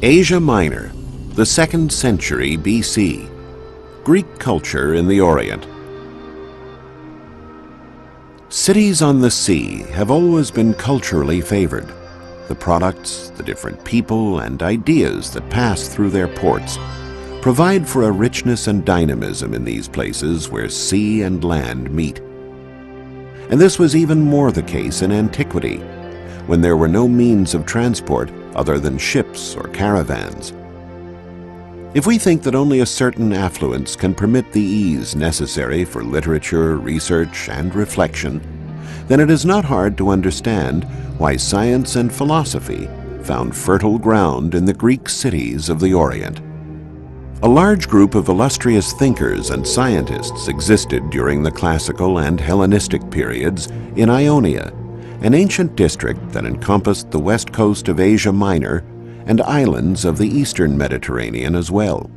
Asia Minor, the 2nd century BC. Greek culture in the Orient. Cities on the sea have always been culturally favored. The products, the different people, and ideas that pass through their ports provide for a richness and dynamism in these places where sea and land meet. And this was even more the case in antiquity, when there were no means of transport other than ships or caravans. If we think that only a certain affluence can permit the ease necessary for literature, research, and reflection, then it is not hard to understand why science and philosophy found fertile ground in the Greek cities of the Orient. A large group of illustrious thinkers and scientists existed during the classical and Hellenistic periods in Ionia, an ancient district that encompassed the west coast of Asia Minor and islands of the eastern Mediterranean as well.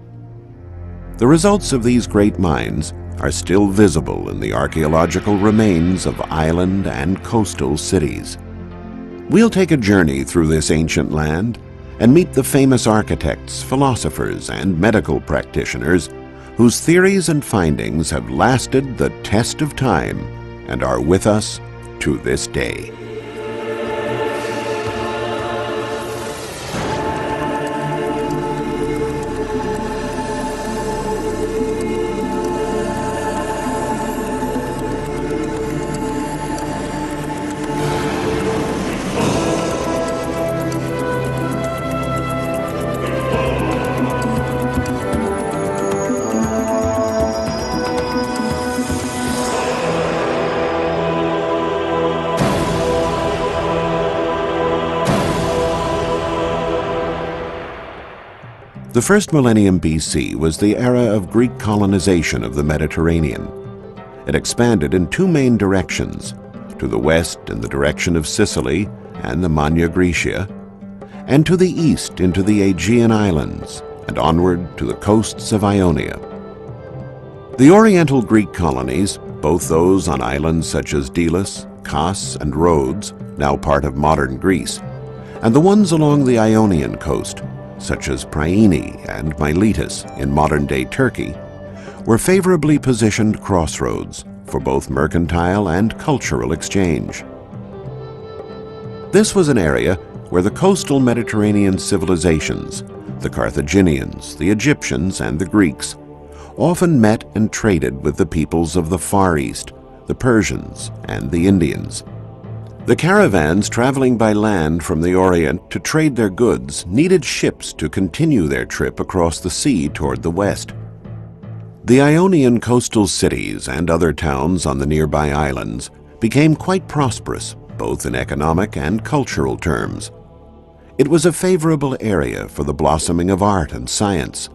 The results of these great minds are still visible in the archaeological remains of island and coastal cities. We'll take a journey through this ancient land and meet the famous architects, philosophers, and medical practitioners whose theories and findings have lasted the test of time and are with us to this day. The first millennium BC was the era of Greek colonization of the Mediterranean. It expanded in two main directions, to the west in the direction of Sicily and the Magna Graecia, and to the east into the Aegean Islands and onward to the coasts of Ionia. The Oriental Greek colonies, both those on islands such as Delos, Kos, and Rhodes, now part of modern Greece, and the ones along the Ionian coast, such as Priene and Miletus in modern-day Turkey, were favorably positioned crossroads for both mercantile and cultural exchange. This was an area where the coastal Mediterranean civilizations, the Carthaginians, the Egyptians, and the Greeks, often met and traded with the peoples of the Far East, the Persians, and the Indians. The caravans traveling by land from the Orient to trade their goods needed ships to continue their trip across the sea toward the west. The Ionian coastal cities and other towns on the nearby islands became quite prosperous, both in economic and cultural terms. It was a favorable area for the blossoming of art and science,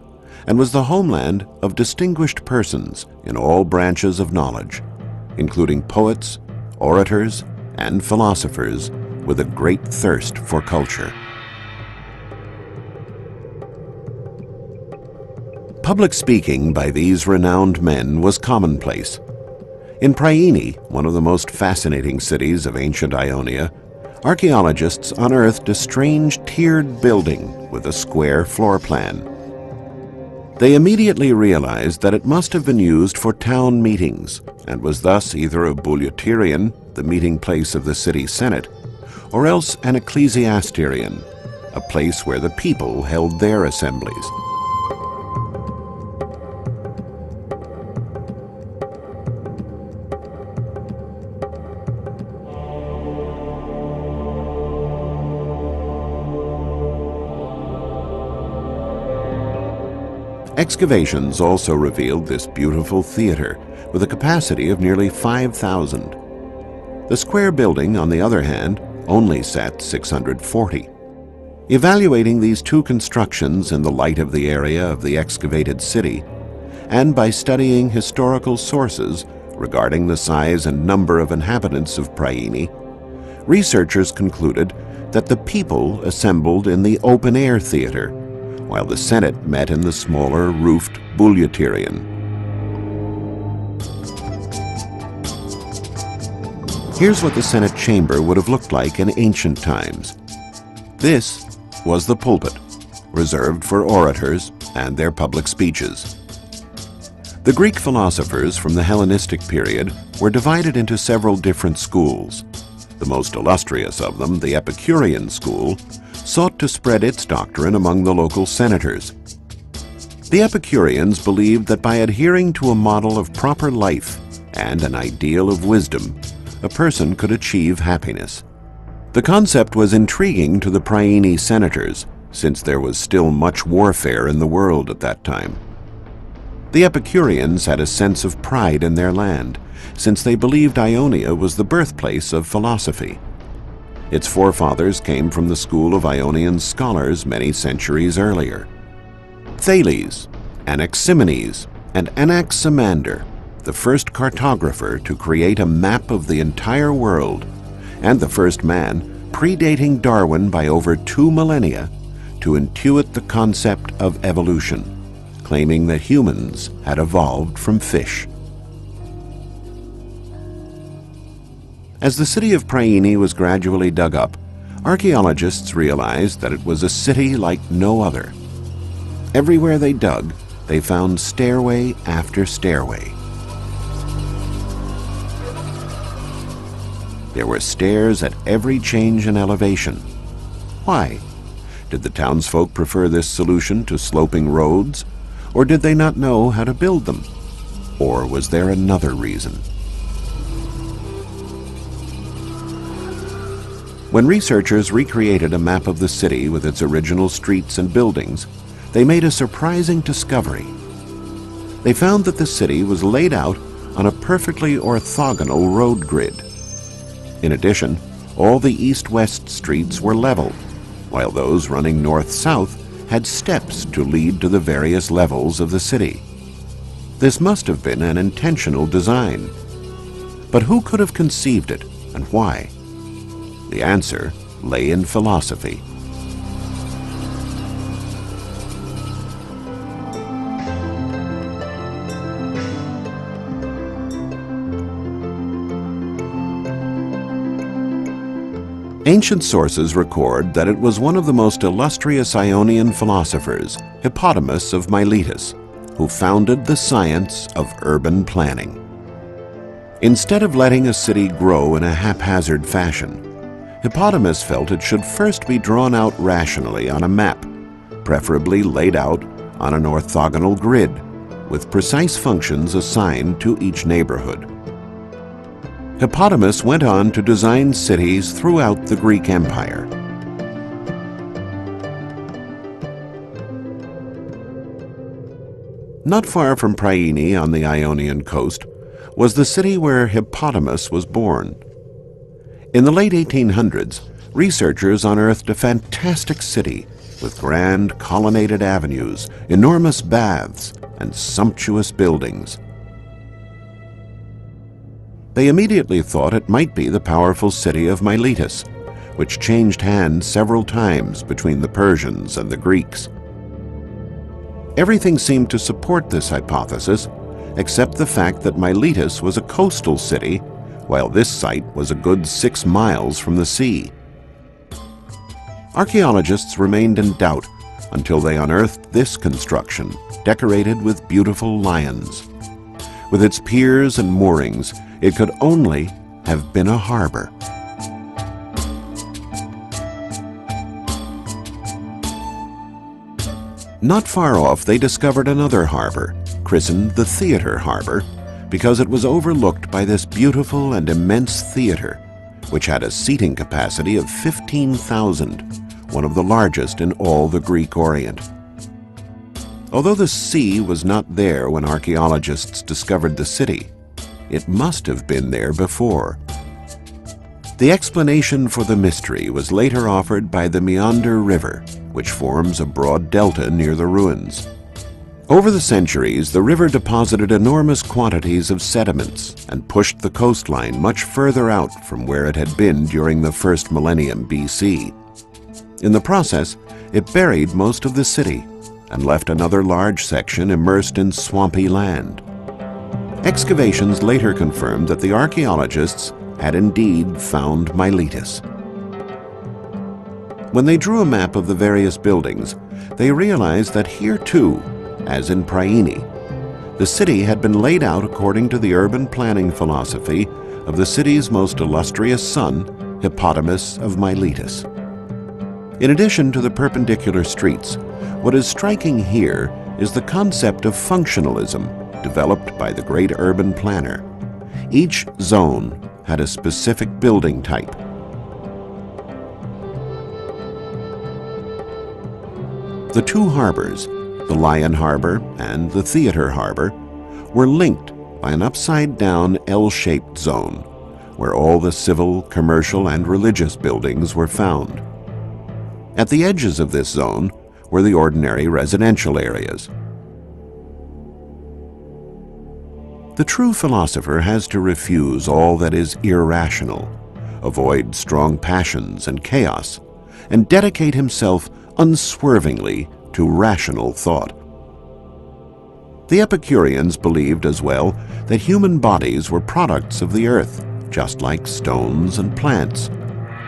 and was the homeland of distinguished persons in all branches of knowledge, including poets, orators, and philosophers with a great thirst for culture. Public speaking by these renowned men was commonplace. In Priene, one of the most fascinating cities of ancient Ionia, archaeologists unearthed a strange tiered building with a square floor plan. They immediately realized that it must have been used for town meetings and was thus either a bouleuterion, the meeting place of the city senate, or else an ecclesiasterion, a place where the people held their assemblies. Excavations also revealed this beautiful theater with a capacity of nearly 5,000. The square building, on the other hand, only sat 640. Evaluating these two constructions in the light of the area of the excavated city, and by studying historical sources regarding the size and number of inhabitants of Priene, researchers concluded that the people assembled in the open-air theater, while the Senate met in the smaller, roofed bouleuterion. Here's what the Senate chamber would have looked like in ancient times. This was the pulpit, reserved for orators and their public speeches. The Greek philosophers from the Hellenistic period were divided into several different schools. The most illustrious of them, the Epicurean school, sought to spread its doctrine among the local senators. The Epicureans believed that by adhering to a model of proper life and an ideal of wisdom, a person could achieve happiness. The concept was intriguing to the Priene senators, since there was still much warfare in the world at that time. The Epicureans had a sense of pride in their land, since they believed Ionia was the birthplace of philosophy. Its forefathers came from the school of Ionian scholars many centuries earlier. Thales, Anaximenes, and Anaximander, the first cartographer to create a map of the entire world, and the first man, predating Darwin by over 2 millennia, to intuit the concept of evolution, claiming that humans had evolved from fish. As the city of Priene was gradually dug up, archaeologists realized that it was a city like no other. Everywhere they dug, they found stairway after stairway. There were stairs at every change in elevation. Why? Did the townsfolk prefer this solution to sloping roads, or did they not know how to build them? Or was there another reason? When researchers recreated a map of the city with its original streets and buildings, they made a surprising discovery. They found that the city was laid out on a perfectly orthogonal road grid. In addition, all the east-west streets were level, while those running north-south had steps to lead to the various levels of the city. This must have been an intentional design. But who could have conceived it, and why? The answer lay in philosophy. Ancient sources record that it was one of the most illustrious Ionian philosophers, Hippodamus of Miletus, who founded the science of urban planning. Instead of letting a city grow in a haphazard fashion, Hippodamus felt it should first be drawn out rationally on a map, preferably laid out on an orthogonal grid, with precise functions assigned to each neighborhood. Hippodamus went on to design cities throughout the Greek Empire. Not far from Priene on the Ionian coast was the city where Hippodamus was born. In the late 1800s, researchers unearthed a fantastic city with grand colonnaded avenues, enormous baths, and sumptuous buildings. They immediately thought it might be the powerful city of Miletus, which changed hands several times between the Persians and the Greeks. Everything seemed to support this hypothesis, except the fact that Miletus was a coastal city, while this site was a good 6 miles from the sea. Archaeologists remained in doubt until they unearthed this construction, decorated with beautiful lions. With its piers and moorings, it could only have been a harbor. Not far off, they discovered another harbor, christened the Theater Harbor, because it was overlooked by this beautiful and immense theater, which had a seating capacity of 15,000, one of the largest in all the Greek Orient. Although the sea was not there when archaeologists discovered the city, it must have been there before. The explanation for the mystery was later offered by the Meander River, which forms a broad delta near the ruins. Over the centuries, the river deposited enormous quantities of sediments and pushed the coastline much further out from where it had been during the first millennium BC. In the process, it buried most of the city and left another large section immersed in swampy land. Excavations later confirmed that the archaeologists had indeed found Miletus. When they drew a map of the various buildings, they realized that here too, as in Priene, the city had been laid out according to the urban planning philosophy of the city's most illustrious son, Hippodamus of Miletus. In addition to the perpendicular streets, what is striking here is the concept of functionalism developed by the great urban planner. Each zone had a specific building type. The two harbors, the Lion Harbor and the Theater Harbor, were linked by an upside-down L-shaped zone where all the civil, commercial, and religious buildings were found. At the edges of this zone were the ordinary residential areas. The true philosopher has to refuse all that is irrational, avoid strong passions and chaos, and dedicate himself unswervingly to rational thought. The Epicureans believed as well that human bodies were products of the earth, just like stones and plants.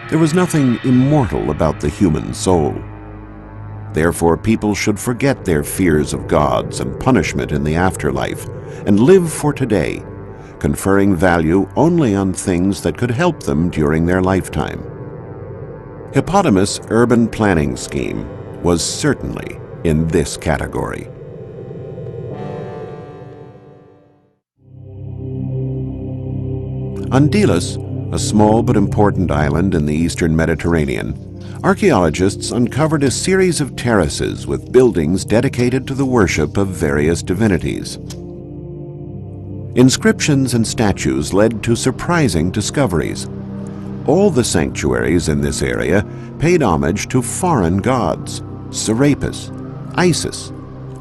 There was nothing immortal about the human soul. Therefore, people should forget their fears of gods and punishment in the afterlife and live for today, conferring value only on things that could help them during their lifetime. Hippodamus' urban planning scheme was certainly in this category. On Delos, a small but important island in the eastern Mediterranean, archaeologists uncovered a series of terraces with buildings dedicated to the worship of various divinities. Inscriptions and statues led to surprising discoveries. All the sanctuaries in this area paid homage to foreign gods: Serapis, Isis,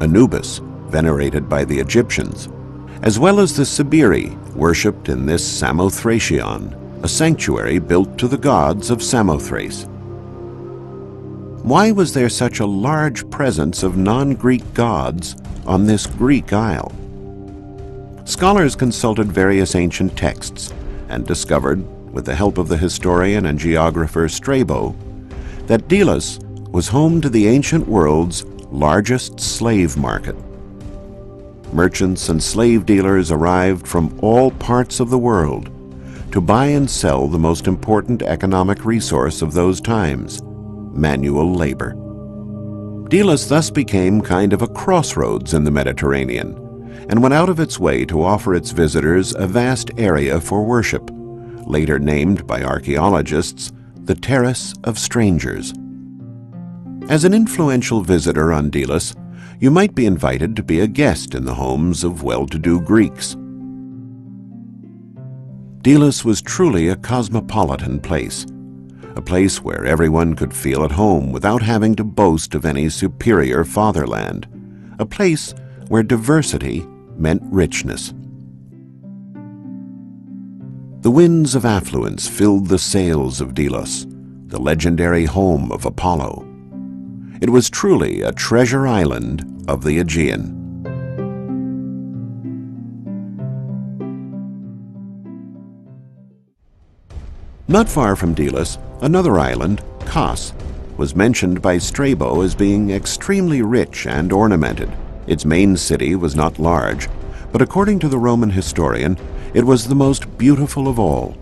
Anubis, venerated by the Egyptians, as well as the Sabiri, worshipped in this Samothracion, a sanctuary built to the gods of Samothrace. Why was there such a large presence of non-Greek gods on this Greek isle? Scholars consulted various ancient texts and discovered, with the help of the historian and geographer Strabo, that Delos was home to the ancient world's largest slave market. Merchants and slave dealers arrived from all parts of the world to buy and sell the most important economic resource of those times: manual labor. Delos thus became kind of a crossroads in the Mediterranean and went out of its way to offer its visitors a vast area for worship, later named by archaeologists the Terrace of Strangers. As an influential visitor on Delos, you might be invited to be a guest in the homes of well-to-do Greeks. Delos was truly a cosmopolitan place, a place where everyone could feel at home without having to boast of any superior fatherland, a place where diversity meant richness. The winds of affluence filled the sails of Delos, the legendary home of Apollo. It was truly a treasure island of the Aegean. Not far from Delos, another island, Kos, was mentioned by Strabo as being extremely rich and ornamented. Its main city was not large, but according to the Roman historian, it was the most beautiful of all,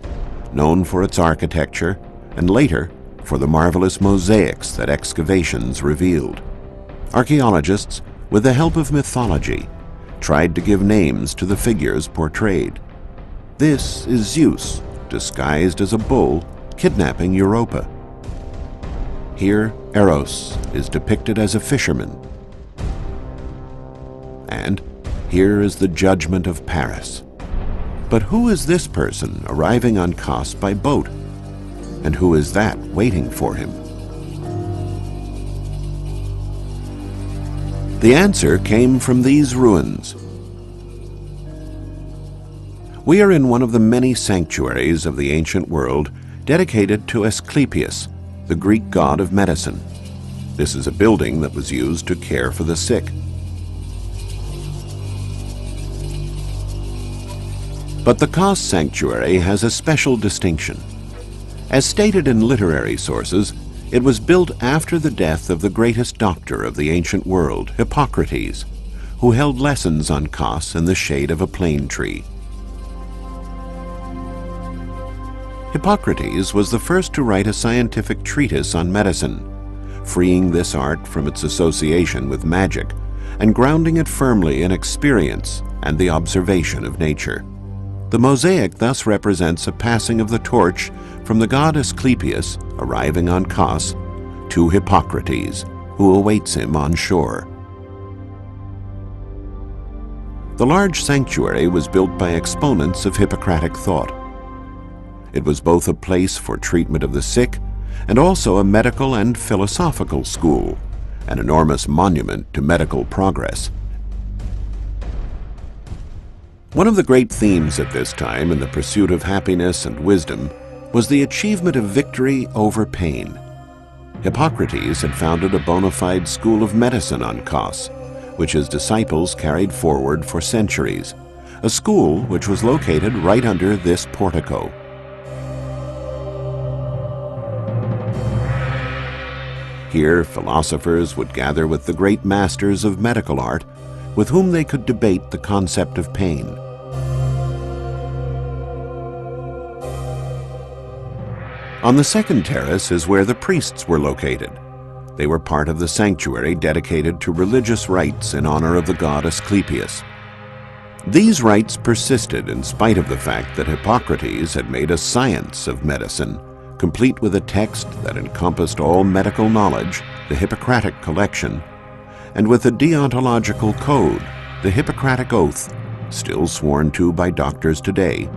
known for its architecture and later for the marvelous mosaics that excavations revealed. Archaeologists, with the help of mythology, tried to give names to the figures portrayed. This is Zeus, disguised as a bull, kidnapping Europa. Here, Eros is depicted as a fisherman. And here is the judgment of Paris. But who is this person arriving on Kos by boat? And who is that waiting for him? The answer came from these ruins. We are in one of the many sanctuaries of the ancient world dedicated to Asclepius, the Greek god of medicine. This is a building that was used to care for the sick. But the Kos sanctuary has a special distinction. As stated in literary sources, It was built after the death of the greatest doctor of the ancient world, Hippocrates, who held lessons on Kos in the shade of a plane tree. Hippocrates was the first to write a scientific treatise on medicine, freeing this art from its association with magic and grounding it firmly in experience and the observation of nature. The mosaic thus represents a passing of the torch from the god Asclepius arriving on Kos to Hippocrates, who awaits him on shore. The large sanctuary was built by exponents of Hippocratic thought. It was both a place for treatment of the sick and also a medical and philosophical school, an enormous monument to medical progress. One of the great themes at this time in the pursuit of happiness and wisdom was the achievement of victory over pain. Hippocrates had founded a bona fide school of medicine on Kos, which his disciples carried forward for centuries, a school which was located right under this portico. Here, philosophers would gather with the great masters of medical art, with whom they could debate the concept of pain. On the second terrace is where the priests were located. They were part of the sanctuary dedicated to religious rites in honor of the god Asclepius. These rites persisted in spite of the fact that Hippocrates had made a science of medicine, complete with a text that encompassed all medical knowledge, the Hippocratic collection, and with a deontological code, the Hippocratic Oath, still sworn to by doctors today,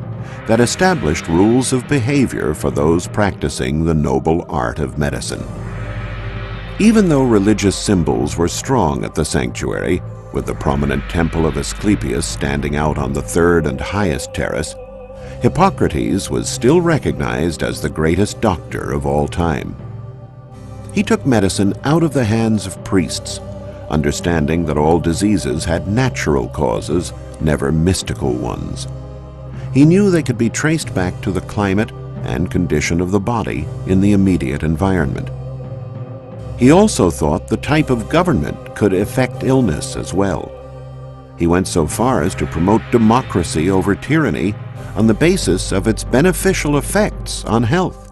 that established rules of behavior for those practicing the noble art of medicine. Even though religious symbols were strong at the sanctuary, with the prominent temple of Asclepius standing out on the third and highest terrace, Hippocrates was still recognized as the greatest doctor of all time. He took medicine out of the hands of priests, understanding that all diseases had natural causes, never mystical ones. He knew they could be traced back to the climate and condition of the body in the immediate environment. He also thought the type of government could affect illness as well. He went so far as to promote democracy over tyranny on the basis of its beneficial effects on health.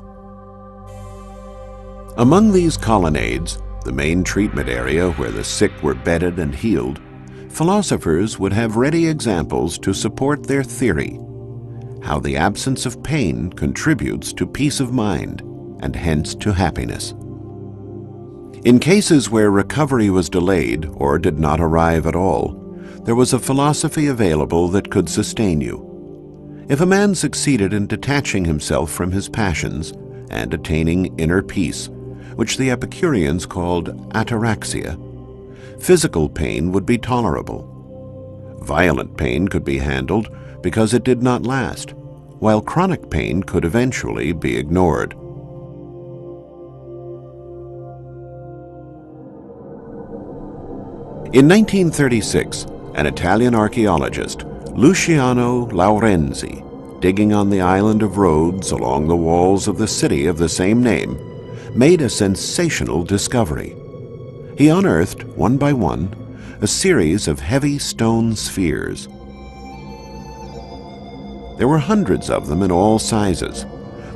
Among these colonnades, the main treatment area where the sick were bedded and healed, philosophers would have ready examples to support their theory, how the absence of pain contributes to peace of mind and hence to happiness. In cases where recovery was delayed or did not arrive at all, there was a philosophy available that could sustain you. If a man succeeded in detaching himself from his passions and attaining inner peace, which the Epicureans called ataraxia, physical pain would be tolerable. Violent pain could be handled because it did not last, while chronic pain could eventually be ignored. In 1936, an Italian archaeologist, Luciano Laurenzi, digging on the island of Rhodes along the walls of the city of the same name, made a sensational discovery. He unearthed, one by one, a series of heavy stone spheres. There were hundreds of them in all sizes.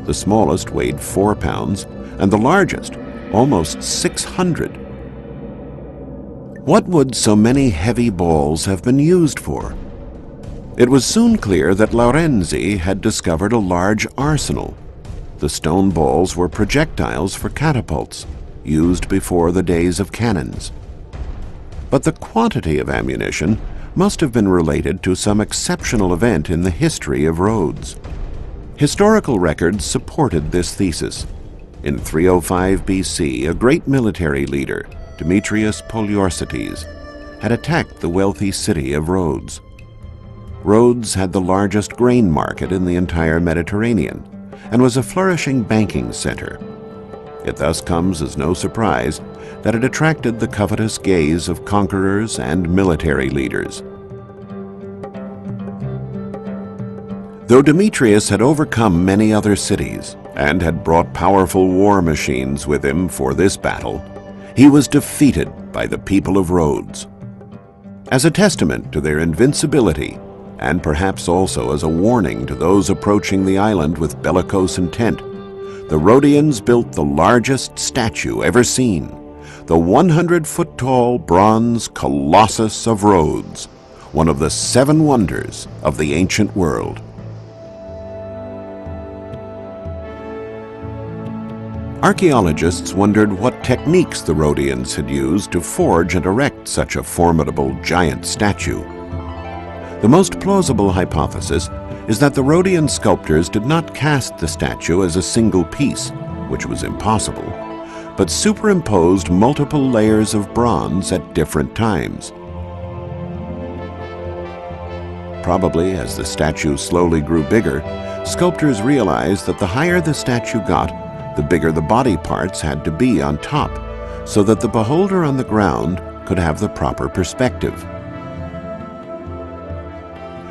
The smallest weighed 4 pounds, and the largest, almost 600. What would so many heavy balls have been used for? It was soon clear that Laurenzi had discovered a large arsenal. The stone balls were projectiles for catapults, used before the days of cannons. But the quantity of ammunition must have been related to some exceptional event in the history of Rhodes. Historical records supported this thesis. In 305 BC, a great military leader, Demetrius Poliorcetes, had attacked the wealthy city of Rhodes. Rhodes had the largest grain market in the entire Mediterranean and was a flourishing banking center. It thus comes as no surprise that it attracted the covetous gaze of conquerors and military leaders. Though Demetrius had overcome many other cities, and had brought powerful war machines with him for this battle, he was defeated by the people of Rhodes. As a testament to their invincibility, and perhaps also as a warning to those approaching the island with bellicose intent, the Rhodians built the largest statue ever seen, the 100-foot-tall bronze Colossus of Rhodes, one of the 7 wonders of the ancient world. Archaeologists wondered what techniques the Rhodians had used to forge and erect such a formidable giant statue. The most plausible hypothesis is that the Rhodian sculptors did not cast the statue as a single piece, which was impossible, but superimposed multiple layers of bronze at different times. Probably as the statue slowly grew bigger, sculptors realized that the higher the statue got, the bigger the body parts had to be on top, so that the beholder on the ground could have the proper perspective.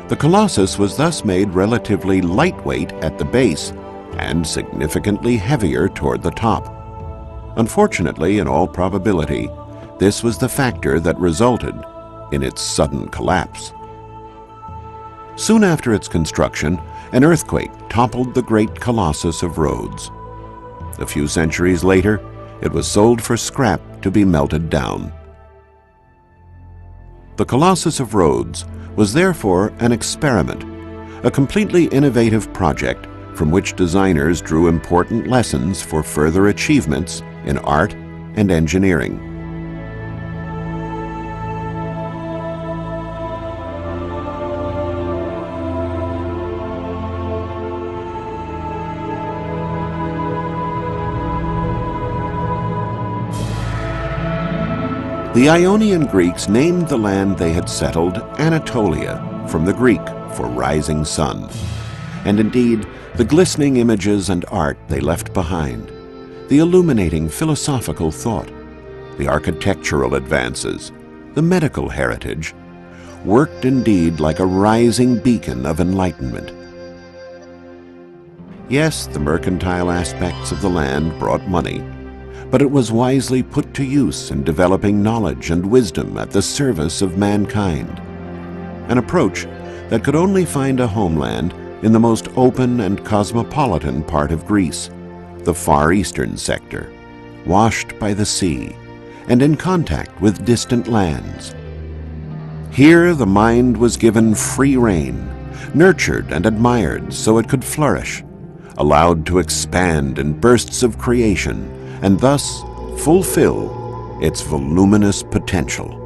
The Colossus was thus made relatively lightweight at the base and significantly heavier toward the top. Unfortunately, in all probability, this was the factor that resulted in its sudden collapse. Soon after its construction, an earthquake toppled the great Colossus of Rhodes. A few centuries later, it was sold for scrap to be melted down. The Colossus of Rhodes was therefore an experiment, a completely innovative project from which designers drew important lessons for further achievements in art and engineering. The Ionian Greeks named the land they had settled Anatolia, from the Greek for rising sun. And indeed, the glistening images and art they left behind, the illuminating philosophical thought, the architectural advances, the medical heritage, worked indeed like a rising beacon of enlightenment. Yes, the mercantile aspects of the land brought money, but it was wisely put to use in developing knowledge and wisdom at the service of mankind, an approach that could only find a homeland in the most open and cosmopolitan part of Greece, the far eastern sector, washed by the sea and in contact with distant lands. Here the mind was given free rein, nurtured and admired so it could flourish, allowed to expand in bursts of creation, and thus fulfill its voluminous potential.